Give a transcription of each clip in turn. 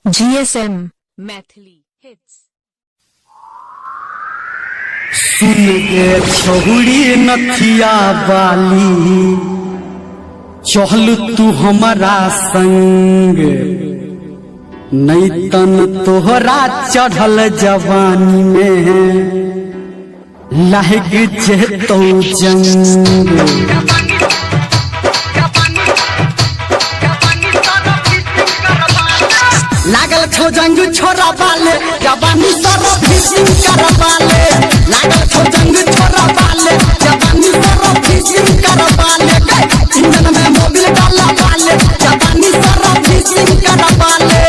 GSM Maithili hits. सुन के छहुड़ी नथिया बाली, चहल तू हमारा संग, नहीं तन तोहरा चढ़ल जवानी में लहग जेतो जंग। लागल छो जंग छोरा बाले, जवानी सरो फिशिंग करबाले। लागल छो जंग छोरा बाले, जवानी सरो फिशिंग करबाले। इंजन में मोबिल डाला बाले, जवानी सरो फिशिंग करबाले।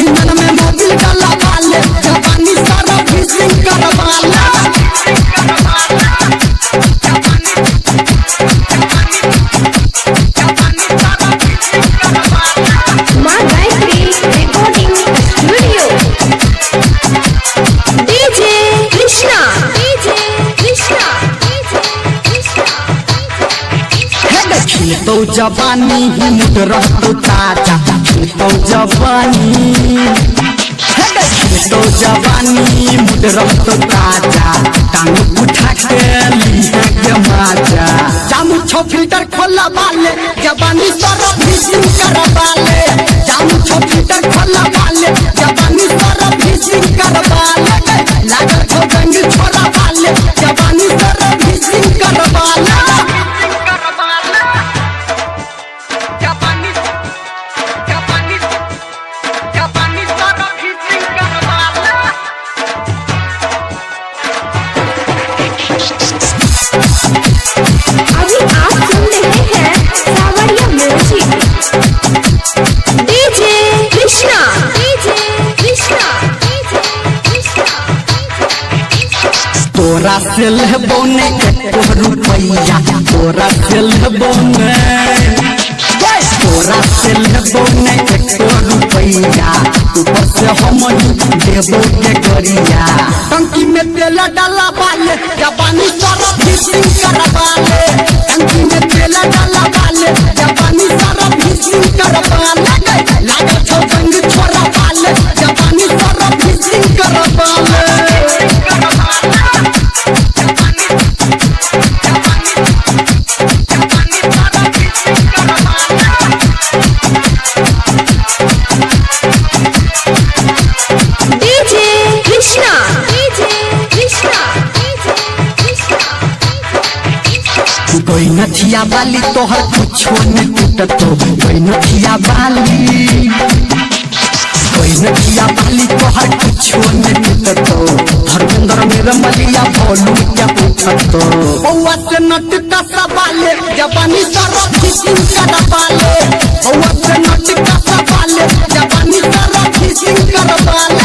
इंजन में मोबिल डाला बाले, जवानी सरो फिशिंग करबाले। तो जवानी ही मुट रहतो ताजा, तो जवानी तो जवानी मुट रहतो ताजा। टांग उठा के लिया के माजा, जामू छो फिल्टर खोला बाले, जवानी सारा फिशिंग करबाले। जामू छो फिल्टर खोला बाले, जवानी सारा फिशिंग करबाले। लागल छो जंग छोरा बाले, जवानी सारा फिशिंग करबाले। अभी आप सुन रहे हैं सावरिया music. DJ Krishna, DJ Krishna, DJ Krishna. तोरा से लेबो ने एको रुपैया, तोरा से लेबो ने, तोरा से लेबो ने एको रुपैया। ऊपर से हम देबो के गरिया। टंकी में तेल डाला बाले, जवानी सारा फिशिंग करबाले। टंकी में तेल डाला बाले, जवानी सारा फिशिंग करबाले। लागल छो जंग छोरा बाले, जवानी सारा फिशिंग करबाले। कोई नथिया बाली तोहर कुछो न टूटतो, कोई नथिया बाली, कोई नथिया बाली तोहर कुछो न टूटतो। धर्मेंद्र मेरा मलिया बोलू क्या पूछतो। बउआ से नट का सवाले, जवानी सारा फिशिंग करबाले। बउआ से नट का सवाले, जवानी सारा फिशिंग करबाले।